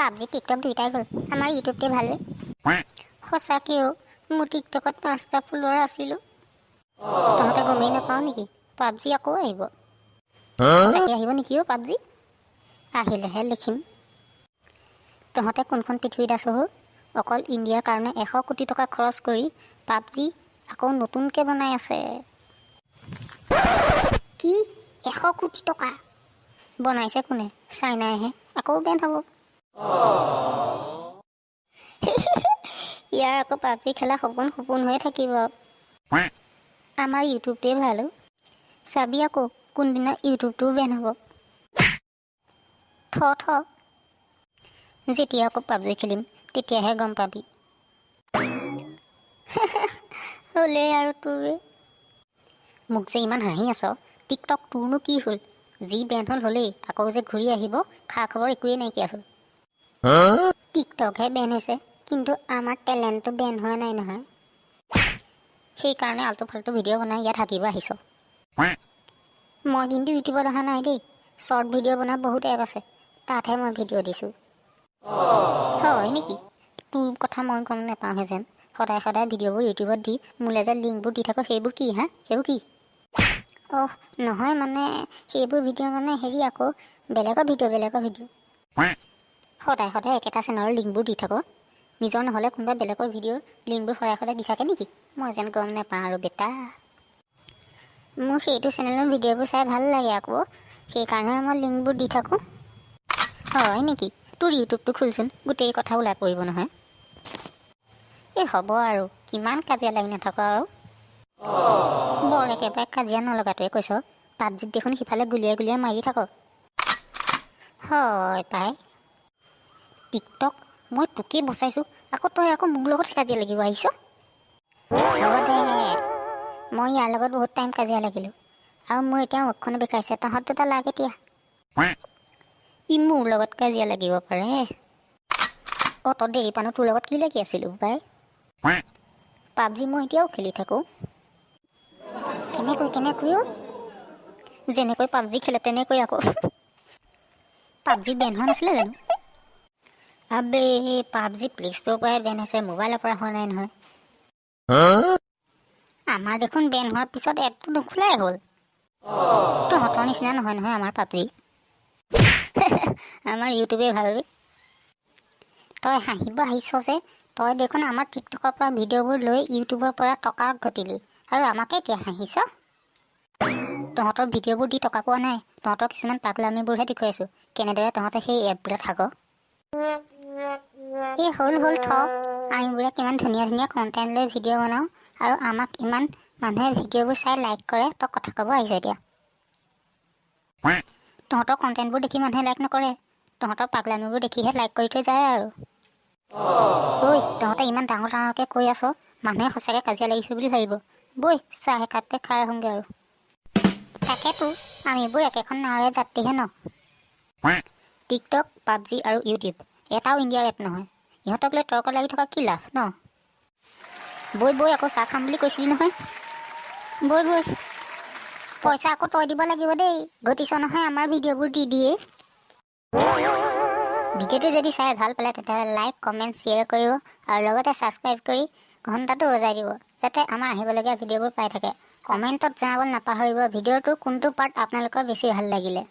PUBG TikTok দুইটাই গ'ল আমাৰ ইউটিউবতে ভাল সঁচাকেও মোৰ টিকটকত 5টা ফলোৱাৰ আছিলোঁ তহঁতে গমেই নাপাওঁ নেকি পাবজি আকৌ আহিব সঁচাকৈ আহিব নেকি অ' পাবজি আহিলেহে লিখিম তহঁতে কোনখন পৃথিৱীত আছ অকল ইণ্ডিয়াৰ কাৰণে 100 কোটি টকা খৰচ কৰি পাবজি আকৌ নতুনকৈ বনাই আছে কি 100 কোটি টকা বনাইছে কোনে চাইনাইহে আকৌ বেন হ'ব ইয়াৰ আকৌ পাবজি খেলা সপোন সপোন হৈ থাকিব আমাৰ ইউটিউবটোৱে ভাল চাবি আকৌ কোনদিনা ইউটিউবটোও বেন হ'ব থ যেতিয়া আকৌ পাবজি খেলিম তেতিয়াহে গম পাবি হ'লেই আৰু তোৰ মোক যে ইমান হাঁহি আছ টিকটক তোৰনো কি হ'ল যি বেন হ'লেই আকৌ যে ঘূৰি আহিব খা খবৰ একোৱেই নাইকিয়া হ'ল টিকটকহে বেন হৈছে কিন্তু আমাৰ টেলেণ্টটো বেন হোৱা নাই নহয় সেইকাৰণে আল্টু ফাল্টু ভিডিঅ' বনাই ইয়াত হাকিব আহিছ মই কিন্তু ইউটিউবত অহা নাই দেই শ্বৰ্ট ভিডিঅ' বনোৱা বহুত এপ আছে তাতহে মই ভিডিঅ' দিছোঁ হয় নেকি তোৰ কথা মই গম নাপাওঁহে যেন সদায় সদায় ভিডিঅ'বোৰ ইউটিউবত দি মোলৈ যে লিংকবোৰ দি থাকো সেইবোৰ কি সেইবোৰ কি অহ নহয় মানে সেইবোৰ ভিডিঅ' মানে হেৰি আকৌ বেলেগৰ ভিডিঅ' সদায় সদায় একেটা চেনেলৰ লিংকবোৰ দি থাকো নিজৰ নহ'লে কোনোবা বেলেগৰ ভিডিঅ'ৰ লিংকবোৰ সদায় সদায় দি থাকে নেকি মই যেন গম নাপাওঁ আৰু বেটা মোৰ সেইটো চেনেলৰ ভিডিঅ'বোৰ চাই ভাল লাগে আকৌ সেইকাৰণে মই লিংকবোৰ দি থাকোঁ হয় নেকি তোৰ ইউটিউবটো খোলচোন গোটেই কথা ওলাই পৰিব নহয় এই হ'ব আৰু কিমান কাজিয়া লাগি নাথাক আৰু বৰ একেবাৰে কাজিয়া নলগাটোৱে কৈছ পাবজিত দেখোন সিফালে গুলিয়াই গুলিয়াই মাৰি থাক হয় পাই টিকটক মই তোকেই বচাইছোঁ আকৌ তই আকৌ মোৰ লগত কাজিয়া লাগিব আহিছ হ'ব দে মই ইয়াৰ লগত বহুত টাইম কাজিয়া লাগিলোঁ আৰু মোৰ এতিয়া মুখখন বিষাইছে তহঁত দুটা লাগ এতিয়া ই মোৰ লগত কাজিয়া লাগিব পাৰে অত দেৰি পানো তোৰ লগত কি লাগি আছিলোঁ পাই পাবজি মই এতিয়াও খেলি থাকোঁ কেনেকৈ যেনেকৈ পাবজি খেলে তেনেকৈ আকৌ পাবজি বেন হোৱা নাছিলে জানো আবে পাবজি প্লে ষ্ট'ৰৰ পৰাই বেন হৈছে মোবাইলৰ পৰা হোৱা নাই নহয় আমাৰ দেখোন বেন হোৱাৰ পিছত এপটো নোখোলাই হ'ল তহঁতৰ নিচিনা নহয় নহয় আমাৰ পাবজি আমাৰ ইউটিউবে ভাল তই হাঁহিব আহিছ যে তই দেখোন আমাৰ টিকটকৰ পৰা ভিডিঅ'বোৰ লৈ ইউটিউবৰ পৰা টকা ঘটিলি আৰু আমাকে এতিয়া হাঁহিছ তহঁতৰ ভিডিঅ'বোৰ দি টকা পোৱা নাই তহঁতৰ কিছুমান পাগলামিবোৰহে দেখুৱাইছোঁ কেনেদৰে তহঁতে সেই এপবোৰত থাক এই হ'ল থ আমিবোৰে কিমান ধুনীয়া ধুনীয়া কণ্টেণ্ট লৈ ভিডিঅ' বনাওঁ আৰু আমাক ইমান মানুহে ভিডিঅ'বোৰ চাই লাইক কৰে তই কথা ক'ব আহিছ এতিয়া তহঁতৰ কণ্টেণ্টবোৰ দেখি মানুহে লাইক নকৰে তহঁতৰ পাগলামিবোৰ দেখিহে লাইক কৰি থৈ যায় আৰু ঐ তহঁতে ইমান ডাঙৰ ডাঙৰকৈ কৈ আছ মানুহে সঁচাকৈ কাজিয়া লাগিছে বুলি ভাবিব বৈ চাহ একাপে খাই আহোঁগৈ আৰু তাকেতো আমিবোৰ একেখন নাৱৰে যাত্ৰীহে ন টিকটক পাবজি আৰু ইউটিউব এটাও ইণ্ডিয়াৰ এপ নহয় ইহঁতক লৈ তৰ্ক লাগি থকা কি লাভ ন বৈ আকৌ চাহ খাম বুলি কৈছিলি নহয় বৈ পইচা আকৌ তই দিব লাগিব দেই ঘটিছ নহয় আমাৰ ভিডিঅ'বোৰ দি দিয়ে ভিডিঅ'টো যদি চাই ভাল পালে তেতিয়াহ'লে লাইক কমেণ্ট শ্বেয়াৰ কৰিব আৰু লগতে ছাবস্ক্ৰাইব কৰি ঘণ্টাটো বজাই দিব যাতে আমাৰ আহিবলগীয়া ভিডিঅ'বোৰ পাই থাকে কমেণ্টত জনাবলৈ নাপাহৰিব ভিডিঅ'টোৰ কোনটো পাৰ্ট আপোনালোকৰ বেছি ভাল লাগিলে